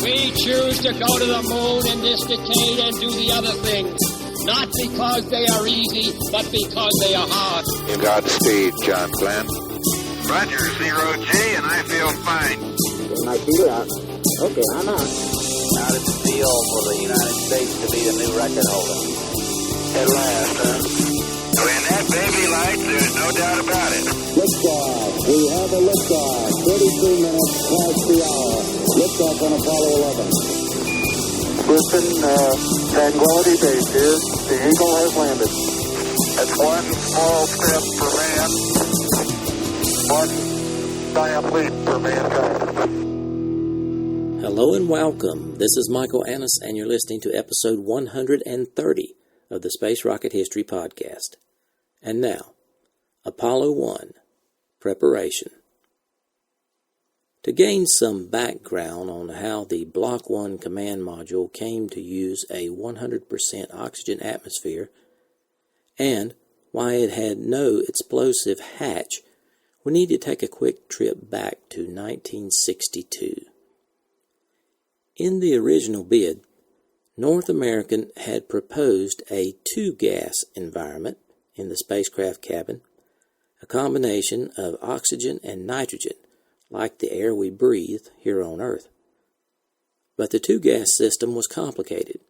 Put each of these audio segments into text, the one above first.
We choose to go to the moon in this decade and do the other things. Not because they are easy, but because they are hard. Godspeed, John Glenn. Roger, 0G, and I feel fine. Getting my feet out. Okay, I'm out. How does it feel for the United States to be the new record holder? At last, huh? When that baby lights, there's no doubt about it. Liftoff. We have a liftoff. 33 minutes past the hour. Liftoff on Apollo 11. Listen, Tranquility Base here. The Eagle has landed. That's one small step for man, one giant leap for mankind. Hello and welcome. This is Michael Annis, and you're listening to episode 130 of the Space Rocket History Podcast. And now, Apollo 1, Preparation. To gain some background on how the Block 1 command module came to use a 100% oxygen atmosphere, and why it had no explosive hatch, we need to take a quick trip back to 1962. In the original bid, North American had proposed a two-gas environment in the spacecraft cabin, a combination of oxygen and nitrogen, like the air we breathe here on Earth. But the two-gas system was complicated.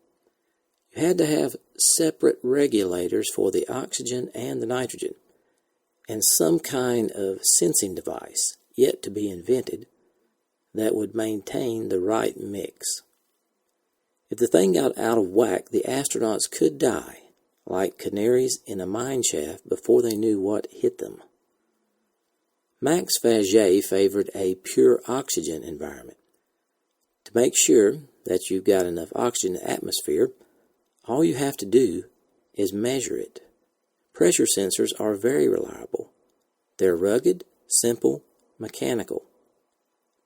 You had to have separate regulators for the oxygen and the nitrogen, and some kind of sensing device, yet to be invented, that would maintain the right mix. If the thing got out of whack, the astronauts could die, like canaries in a mine shaft, before they knew what hit them. Max Faget favored a pure oxygen environment. To make sure that you've got enough oxygen in the atmosphere, all you have to do is measure it. Pressure sensors are very reliable. They're rugged, simple, mechanical.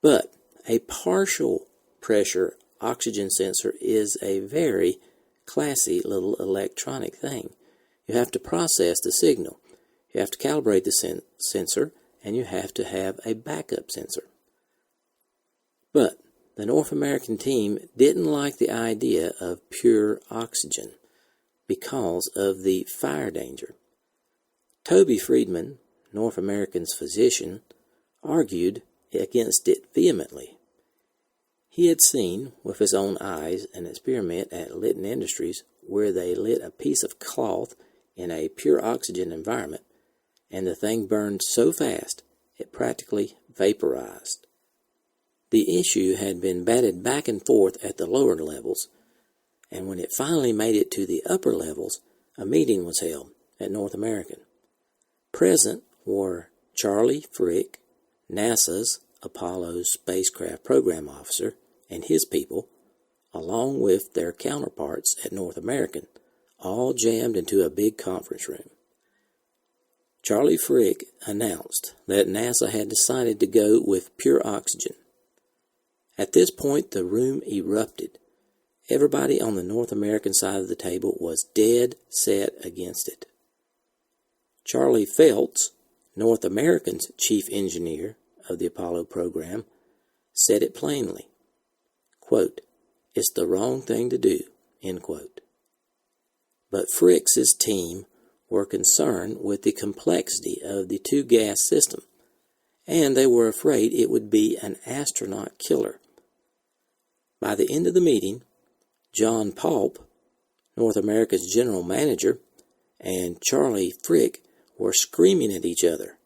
But a partial pressure oxygen sensor is a very classy little electronic thing. You have to process the signal. You have to calibrate the sensor, and you have to have a backup sensor. But the North American team didn't like the idea of pure oxygen because of the fire danger. Toby Friedman, North American's physician, argued against it vehemently. He had seen with his own eyes an experiment at Litton Industries where they lit a piece of cloth in a pure oxygen environment, and the thing burned so fast it practically vaporized. The issue had been batted back and forth at the lower levels, and when it finally made it to the upper levels, a meeting was held at North American. Present were Charlie Frick, NASA's Apollo spacecraft program officer, and his people, along with their counterparts at North American, all jammed into a big conference room. Charlie Frick announced that NASA had decided to go with pure oxygen. At this point, the room erupted. Everybody on the North American side of the table was dead set against it. Charlie Felts, North American's chief engineer of the Apollo program, said it plainly, quote, "It's the wrong thing to do," end quote. But Frick's team were concerned with the complexity of the two-gas system, and they were afraid it would be an astronaut killer. By the end of the meeting, John Paulp, North America's general manager, and Charlie Frick were screaming at each other.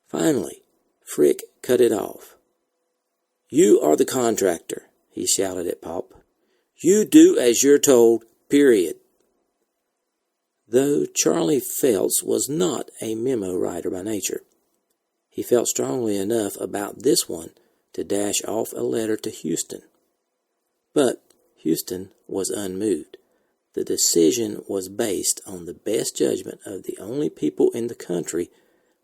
Finally, Frick cut it off. "You are the contractor," he shouted at Paulp. "You do as you're told, period." Though Charlie Felts was not a memo writer by nature, he felt strongly enough about this one to dash off a letter to Houston. But Houston was unmoved. The decision was based on the best judgment of the only people in the country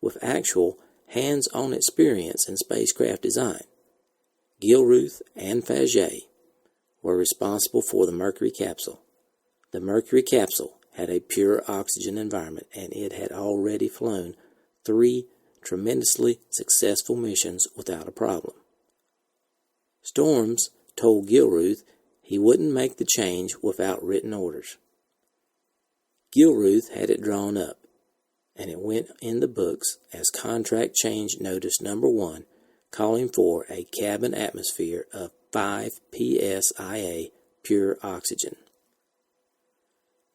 with actual hands-on experience in spacecraft design. Gilruth and Faget were responsible for the Mercury capsule. The Mercury capsule had a pure oxygen environment, and it had already flown 3 tremendously successful missions without a problem. Storms told Gilruth he wouldn't make the change without written orders. Gilruth had it drawn up, and it went in the books as contract change notice number 1, calling for a cabin atmosphere of 5 psia pure oxygen.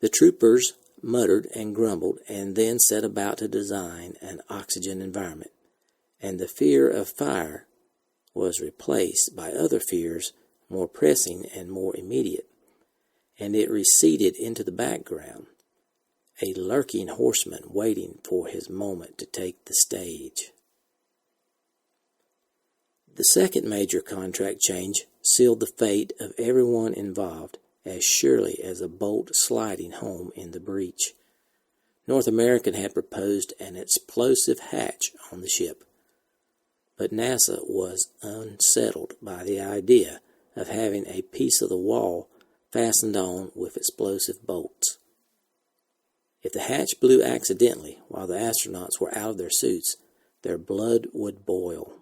The troopers muttered and grumbled and then set about to design an oxygen environment, and the fear of fire was replaced by other fears more pressing and more immediate, and it receded into the background, a lurking horseman waiting for his moment to take the stage. The second major contract change sealed the fate of everyone involved as surely as a bolt sliding home in the breach. North American had proposed an explosive hatch on the ship, but NASA was unsettled by the idea of having a piece of the wall fastened on with explosive bolts. If the hatch blew accidentally while the astronauts were out of their suits, their blood would boil.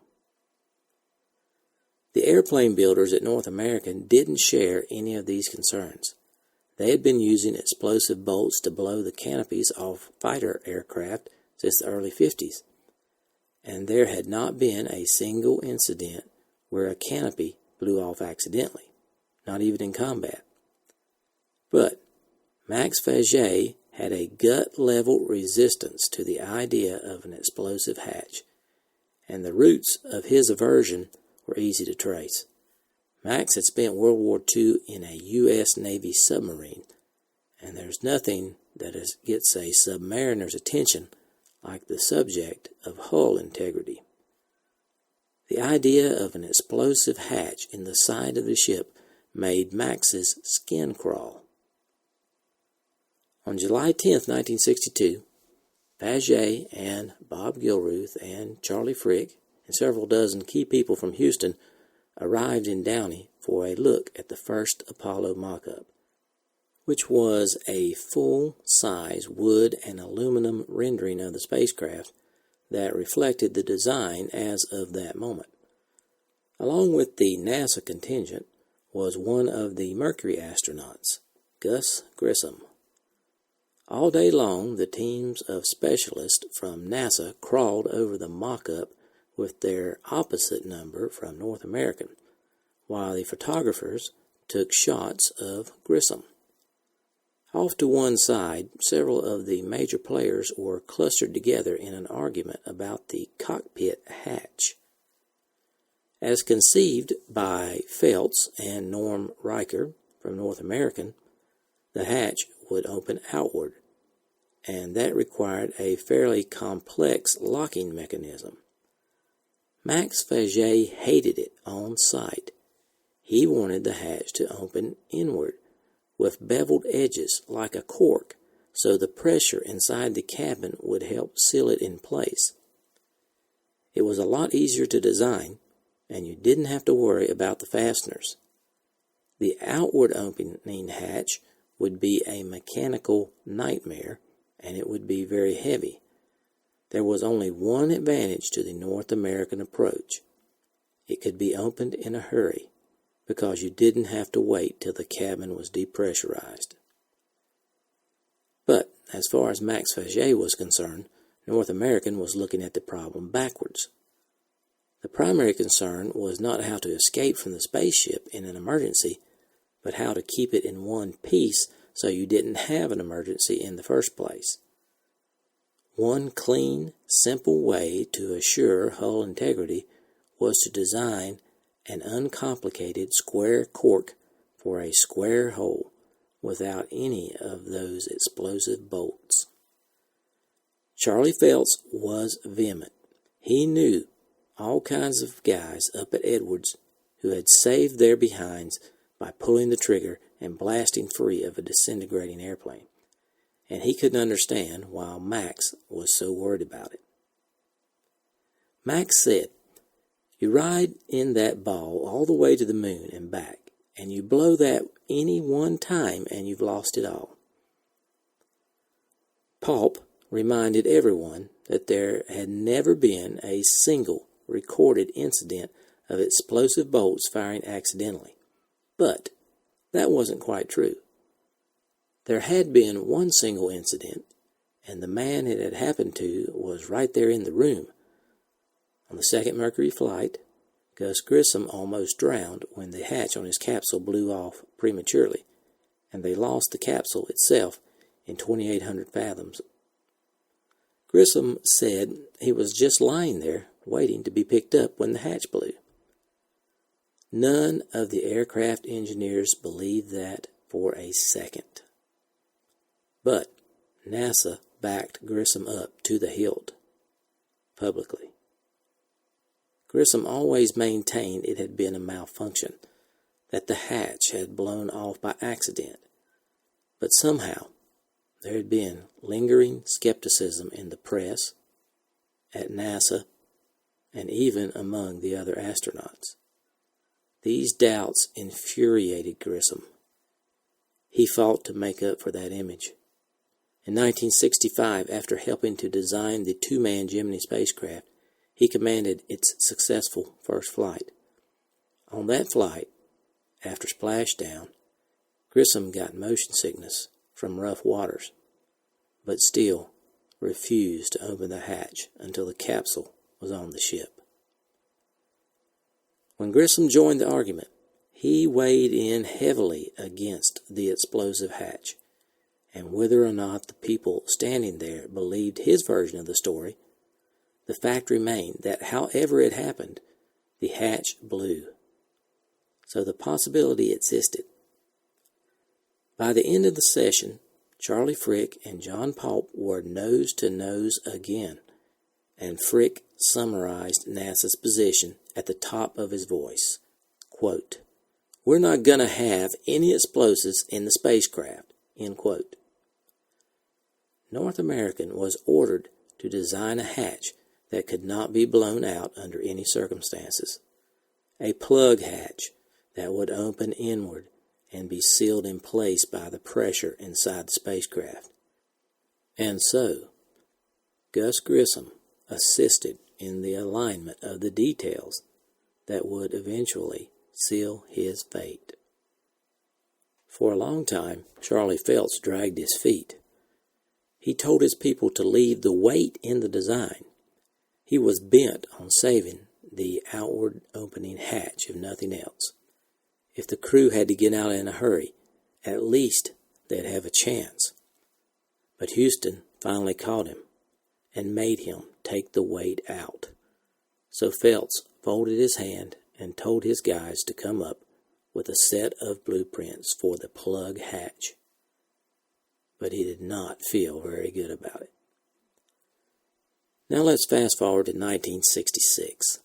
The airplane builders at North American didn't share any of these concerns. They had been using explosive bolts to blow the canopies off fighter aircraft since the early 50s, and there had not been a single incident where a canopy blew off accidentally, not even in combat. But Max Faget had a gut-level resistance to the idea of an explosive hatch, and the roots of his aversion were easy to trace. Max had spent World War II in a U.S. Navy submarine, and there's nothing that gets a submariner's attention like the subject of hull integrity. The idea of an explosive hatch in the side of the ship made Max's skin crawl. On July 10, 1962, Faget and Bob Gilruth and Charlie Frick and several dozen key people from Houston arrived in Downey for a look at the first Apollo mock-up, which was a full-size wood and aluminum rendering of the spacecraft that reflected the design as of that moment. Along with the NASA contingent was one of the Mercury astronauts, Gus Grissom. All day long, the teams of specialists from NASA crawled over the mock-up with their opposite number from North American, while the photographers took shots of Grissom. Off to one side, several of the major players were clustered together in an argument about the cockpit hatch. As conceived by Feltz and Norm Riker from North American, the hatch would open outward, and that required a fairly complex locking mechanism. Max Faget hated it on sight. He wanted the hatch to open inward, with beveled edges like a cork, so the pressure inside the cabin would help seal it in place. It was a lot easier to design, and you didn't have to worry about the fasteners. The outward opening hatch would be a mechanical nightmare, and it would be very heavy. There was only one advantage to the North American approach. It could be opened in a hurry, because you didn't have to wait till the cabin was depressurized. But as far as Max Faget was concerned, North American was looking at the problem backwards. The primary concern was not how to escape from the spaceship in an emergency, but how to keep it in one piece so you didn't have an emergency in the first place. One clean, simple way to assure hull integrity was to design an uncomplicated square cork for a square hole without any of those explosive bolts. Charlie Feltz was vehement. He knew all kinds of guys up at Edwards who had saved their behinds by pulling the trigger and blasting free of a disintegrating airplane, and he couldn't understand why Max was so worried about it. Max said, "You ride in that ball all the way to the moon and back, and you blow that any one time and you've lost it all." Paulp reminded everyone that there had never been a single recorded incident of explosive bolts firing accidentally, But that wasn't quite true. There had been one single incident, and the man it had happened to was right there in the room. On the second Mercury flight, Gus Grissom almost drowned when the hatch on his capsule blew off prematurely, and they lost the capsule itself in 2,800 fathoms. Grissom said he was just lying there waiting to be picked up when the hatch blew. None of the aircraft engineers believed that for a second. But NASA backed Grissom up to the hilt, publicly. Grissom always maintained it had been a malfunction, that the hatch had blown off by accident, but somehow there had been lingering skepticism in the press, at NASA, and even among the other astronauts. These doubts infuriated Grissom. He fought to make up for that image. In 1965, after helping to design the two-man Gemini spacecraft, he commanded its successful first flight. On that flight, after splashdown, Grissom got motion sickness from rough waters, but still refused to open the hatch until the capsule was on the ship. When Grissom joined the argument, he weighed in heavily against the explosive hatch, and whether or not the people standing there believed his version of the story, the fact remained that however it happened, the hatch blew. So the possibility existed. By the end of the session, Charlie Frick and John Pope were nose to nose again, and Frick summarized NASA's position at the top of his voice. Quote, "We're not going to have any explosives in the spacecraft," end quote. North American was ordered to design a hatch that could not be blown out under any circumstances, a plug hatch that would open inward and be sealed in place by the pressure inside the spacecraft. And so, Gus Grissom assisted in the alignment of the details that would eventually seal his fate. For a long time, Charlie Phelps dragged his feet. He told his people to leave the weight in the design. He was bent on saving the outward opening hatch, if nothing else. If the crew had to get out in a hurry, at least they'd have a chance. But Houston finally caught him and made him take the weight out. So Phelps folded his hand and told his guys to come up with a set of blueprints for the plug hatch. But he did not feel very good about it. Now let's fast forward to 1966.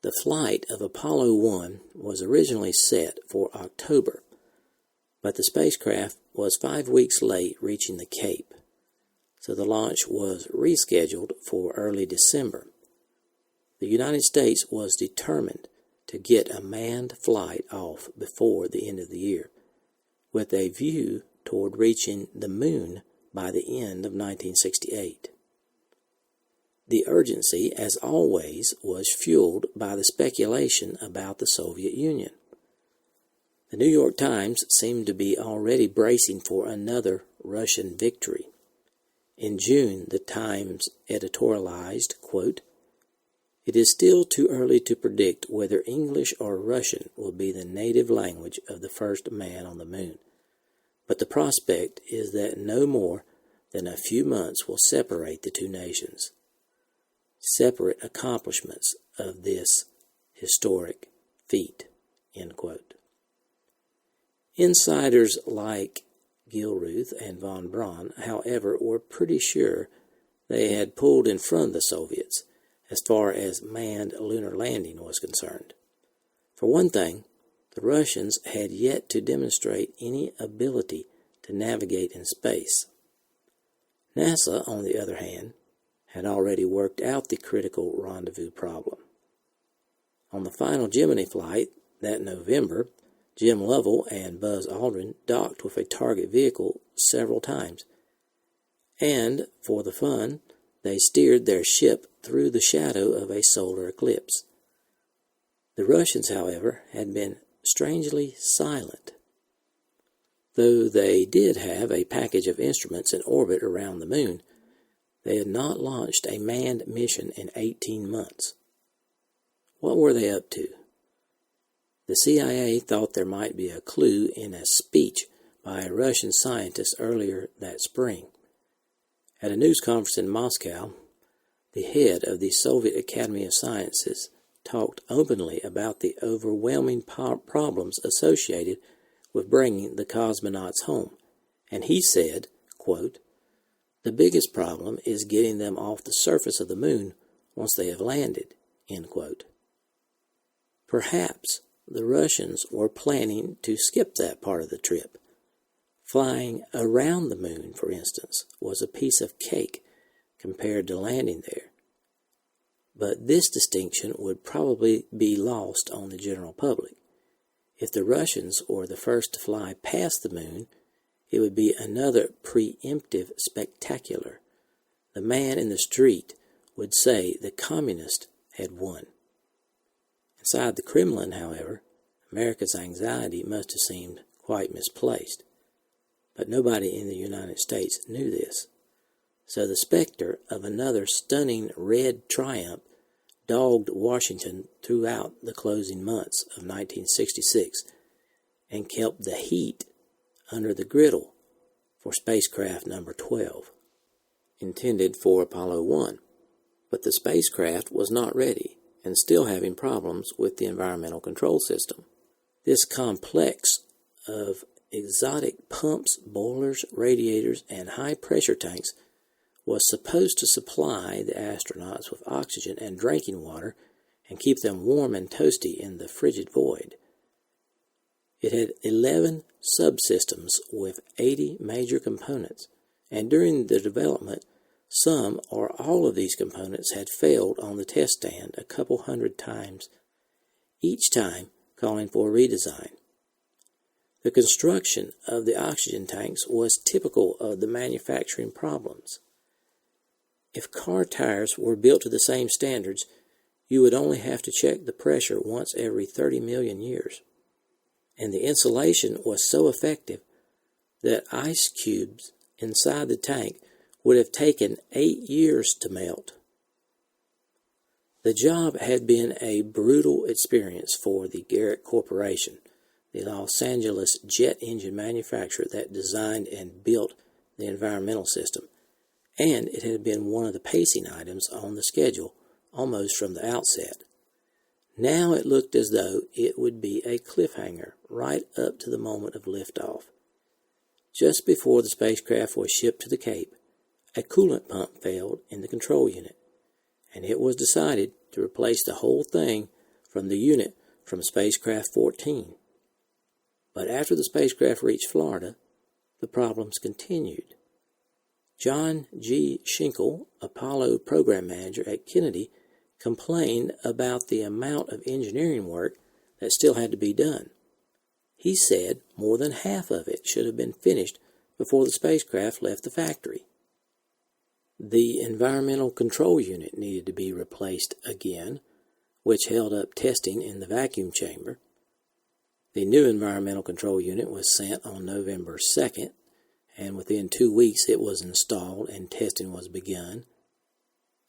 The flight of Apollo 1 was originally set for October, but the spacecraft was 5 weeks late reaching the Cape, so the launch was rescheduled for early December. The United States was determined to get a manned flight off before the end of the year, with a view toward reaching the moon by the end of 1968. The urgency, as always, was fueled by the speculation about the Soviet Union. The New York Times seemed to be already bracing for another Russian victory. In June, the Times editorialized, quote, "It is still too early to predict whether English or Russian will be the native language of the first man on the moon, but the prospect is that no more than a few months will separate the two nations. Separate accomplishments of this historic feat," end quote. Insiders like Gilruth and von Braun, however, were pretty sure they had pulled in front of the Soviets as far as manned lunar landing was concerned. For one thing, the Russians had yet to demonstrate any ability to navigate in space. NASA, on the other hand, had already worked out the critical rendezvous problem. On the final Gemini flight that November, Jim Lovell and Buzz Aldrin docked with a target vehicle several times, and for the fun, they steered their ship through the shadow of a solar eclipse. The Russians, however, had been strangely silent. Though they did have a package of instruments in orbit around the moon, they had not launched a manned mission in 18 months. What were they up to? The CIA thought there might be a clue in a speech by a Russian scientist earlier that spring. At a news conference in Moscow, the head of the Soviet Academy of Sciences talked openly about the overwhelming problems associated with bringing the cosmonauts home, and he said, quote, "The biggest problem is getting them off the surface of the moon once they have landed," end quote. Perhaps the Russians were planning to skip that part of the trip. Flying around the moon, for instance, was a piece of cake compared to landing there. But this distinction would probably be lost on the general public. If the Russians were the first to fly past the moon, it would be another preemptive spectacular. The man in the street would say the communists had won. Inside the Kremlin, however, America's anxiety must have seemed quite misplaced. But nobody in the United States knew this. So the specter of another stunning red triumph dogged Washington throughout the closing months of 1966 and kept the heat under the griddle for spacecraft number 12, intended for Apollo 1. But the spacecraft was not ready and still having problems with the environmental control system. This complex of exotic pumps, boilers, radiators, and high-pressure tanks was supposed to supply the astronauts with oxygen and drinking water and keep them warm and toasty in the frigid void. It had 11 subsystems with 80 major components, and during the development, some or all of these components had failed on the test stand a couple hundred times, each time calling for a redesign. The construction of the oxygen tanks was typical of the manufacturing problems. If car tires were built to the same standards, you would only have to check the pressure once every 30 million years. And the insulation was so effective that ice cubes inside the tank would have taken 8 years to melt. The job had been a brutal experience for the Garrett Corporation, the Los Angeles jet engine manufacturer that designed and built the environmental system, and it had been one of the pacing items on the schedule almost from the outset. Now it looked as though it would be a cliffhanger right up to the moment of liftoff. Just before the spacecraft was shipped to the Cape, a coolant pump failed in the control unit, and it was decided to replace the whole thing from the unit from spacecraft 14. But after the spacecraft reached Florida, the problems continued. John G. Schinkel, Apollo program manager at Kennedy, complained about the amount of engineering work that still had to be done. He said more than half of it should have been finished before the spacecraft left the factory. The environmental control unit needed to be replaced again, which held up testing in the vacuum chamber. The new environmental control unit was sent on November 2nd, and within 2 weeks it was installed and testing was begun.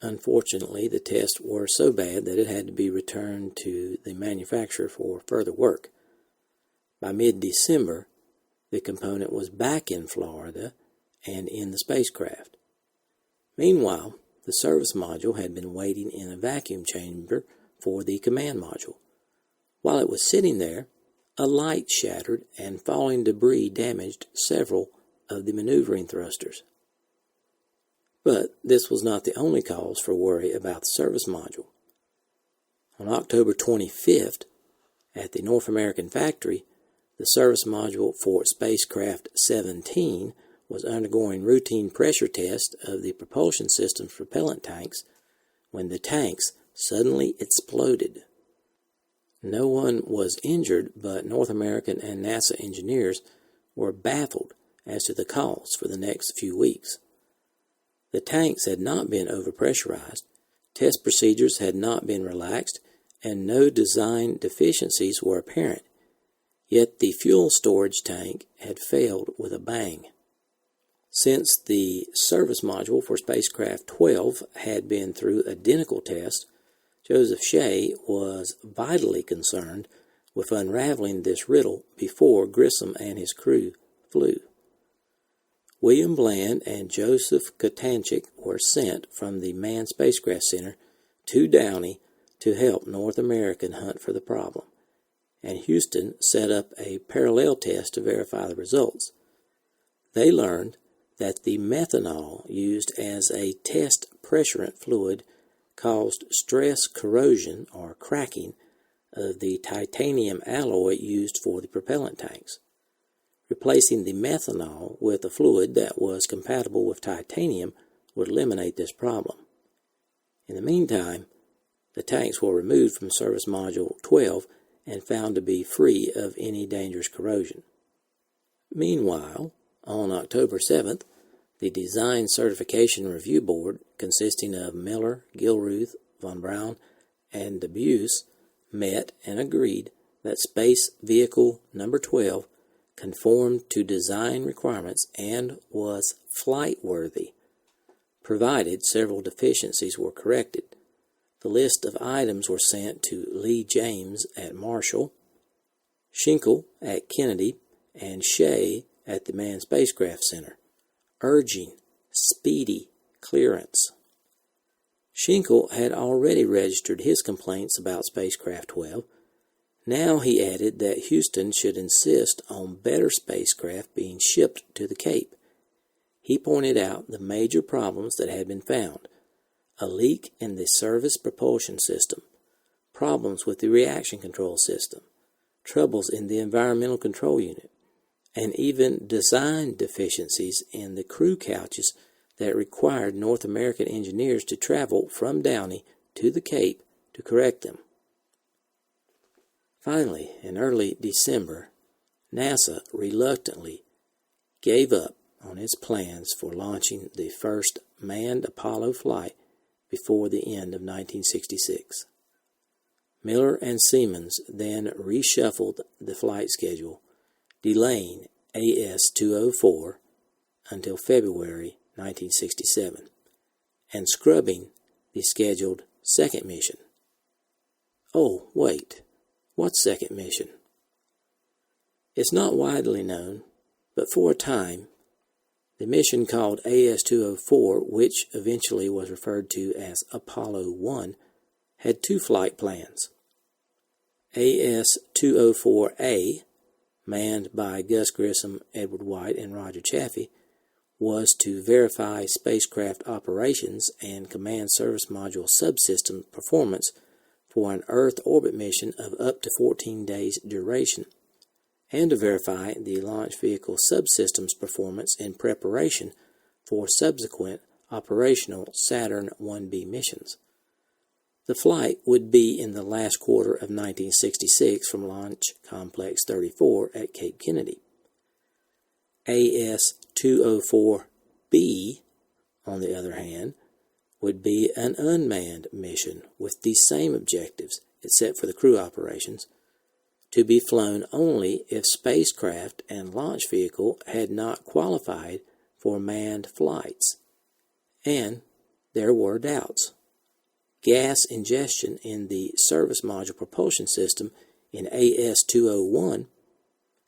Unfortunately, the tests were so bad that it had to be returned to the manufacturer for further work. By mid-December, the component was back in Florida and in the spacecraft. Meanwhile, the service module had been waiting in a vacuum chamber for the command module. While it was sitting there, a light shattered and falling debris damaged several of the maneuvering thrusters. But this was not the only cause for worry about the service module. On October 25th, at the North American factory, the service module for spacecraft 17 was undergoing routine pressure tests of the propulsion system's propellant tanks when the tanks suddenly exploded. No one was injured, but North American and NASA engineers were baffled as to the cause for the next few weeks. The tanks had not been overpressurized, test procedures had not been relaxed, and no design deficiencies were apparent. yet the fuel storage tank had failed with a bang. Since the service module for spacecraft 12 had been through identical tests, Joseph Shea was vitally concerned with unraveling this riddle before Grissom and his crew flew. William Bland and Joseph Kotanchik were sent from the Manned Spacecraft Center to Downey to help North American hunt for the problem, and Houston set up a parallel test to verify the results. They learned that the methanol used as a test pressurant fluid caused stress corrosion or cracking of the titanium alloy used for the propellant tanks. Replacing the methanol with a fluid that was compatible with titanium would eliminate this problem. In the meantime, the tanks were removed from Service Module 12 and found to be free of any dangerous corrosion. Meanwhile, on October 7th, the Design Certification Review Board, consisting of Miller, Gilruth, von Braun, and Debus, met and agreed that Space Vehicle Number 12 conformed to design requirements and was flight-worthy, provided several deficiencies were corrected. The list of items were sent to Lee James at Marshall, Schinkel at Kennedy, and Shea at the Manned Spacecraft Center, urging speedy clearance. Schinkel had already registered his complaints about Spacecraft 12. Now he added that Houston should insist on better spacecraft being shipped to the Cape. He pointed out the major problems that had been found: a leak in the service propulsion system, problems with the reaction control system, troubles in the environmental control unit, and even design deficiencies in the crew couches that required North American engineers to travel from Downey to the Cape to correct them. Finally, in early December, NASA reluctantly gave up on its plans for launching the first manned Apollo flight before the end of 1966. Miller and Siemens then reshuffled the flight schedule, delaying AS-204 until February 1967, and scrubbing the scheduled second mission. Oh, wait, what second mission? It's not widely known, but for a time, the mission called AS-204, which eventually was referred to as Apollo 1, had two flight plans. AS-204A, manned by Gus Grissom, Edward White, and Roger Chaffee, was to verify spacecraft operations and command service module subsystem performance for an Earth orbit mission of up to 14 days duration, and to verify the launch vehicle subsystems performance in preparation for subsequent operational Saturn 1B missions. The flight would be in the last quarter of 1966 from Launch Complex 34 at Cape Kennedy. AS-204B, on the other hand, would be an unmanned mission with the same objectives, except for the crew operations, to be flown only if spacecraft and launch vehicle had not qualified for manned flights. And there were doubts. Gas ingestion in the service module propulsion system in AS-201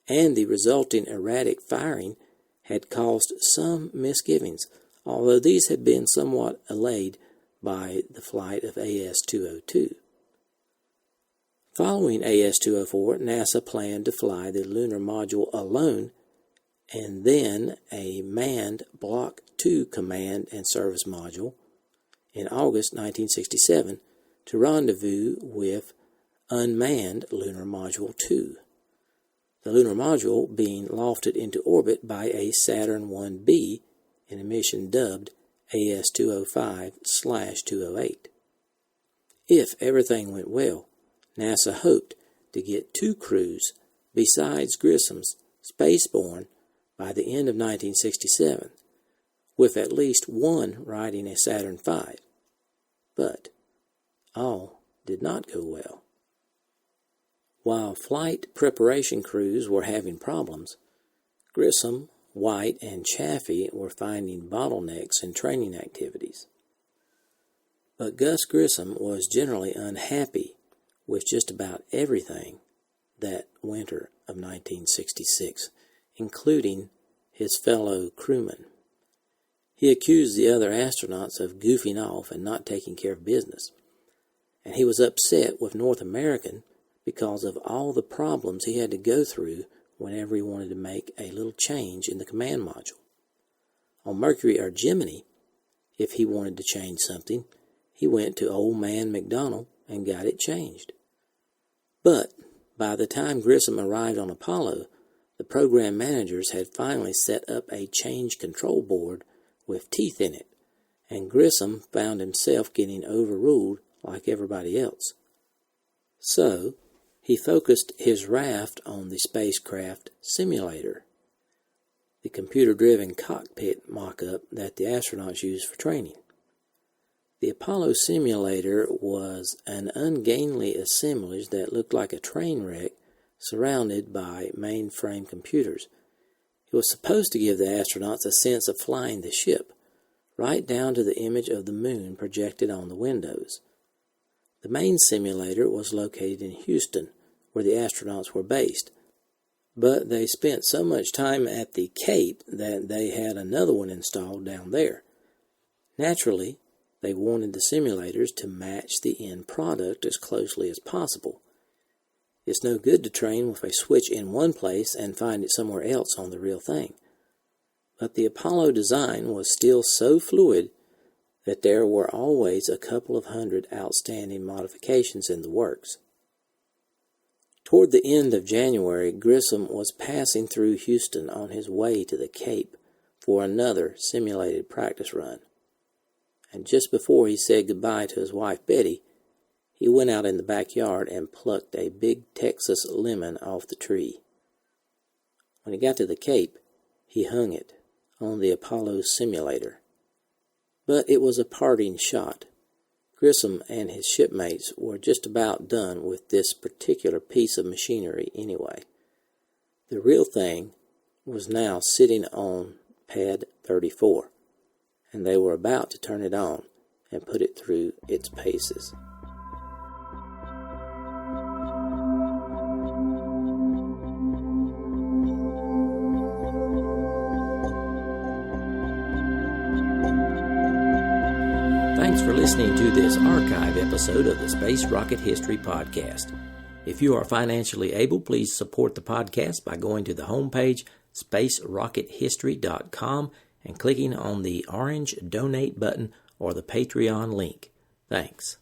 and the resulting erratic firing had caused some misgivings, although these had been somewhat allayed by the flight of AS-202. Following AS-204, NASA planned to fly the lunar module alone and then a manned Block II command and service module in August 1967 to rendezvous with unmanned Lunar Module 2, the lunar module being lofted into orbit by a Saturn 1B in a mission dubbed AS-205/208. If everything went well, NASA hoped to get two crews besides Grissom's spaceborne by the end of 1967, with at least one riding a Saturn V. But all did not go well. While flight preparation crews were having problems, Grissom, White, and Chaffee were finding bottlenecks in training activities. But Gus Grissom was generally unhappy with just about everything that winter of 1966, including his fellow crewmen. He accused the other astronauts of goofing off and not taking care of business, and he was upset with North American because of all the problems he had to go through whenever he wanted to make a little change in the command module. On Mercury or Gemini, if he wanted to change something, he went to Old Man McDonnell and got it changed. But by the time Grissom arrived on Apollo, the program managers had finally set up a change control board with teeth in it, and Grissom found himself getting overruled like everybody else. So, he focused his raft on the spacecraft simulator, the computer-driven cockpit mock-up that the astronauts used for training. The Apollo simulator was an ungainly assemblage that looked like a train wreck surrounded by mainframe computers. It was supposed to give the astronauts a sense of flying the ship, right down to the image of the moon projected on the windows. The main simulator was located in Houston, where the astronauts were based, but they spent so much time at the Cape that they had another one installed down there. Naturally, they wanted the simulators to match the end product as closely as possible. It's no good to train with a switch in one place and find it somewhere else on the real thing. But the Apollo design was still so fluid that there were always a couple of hundred outstanding modifications in the works. Toward the end of January, Grissom was passing through Houston on his way to the Cape for another simulated practice run. And just before he said goodbye to his wife Betty, he went out in the backyard and plucked a big Texas lemon off the tree. When he got to the Cape, he hung it on the Apollo simulator. But it was a parting shot. Grissom and his shipmates were just about done with this particular piece of machinery anyway. The real thing was now sitting on pad 34, and they were about to turn it on and put it through its paces. Thanks for listening to this archive episode of the Space Rocket History Podcast. If you are financially able, please support the podcast by going to the homepage, spacerockethistory.com, and clicking on the orange donate button or the Patreon link. Thanks.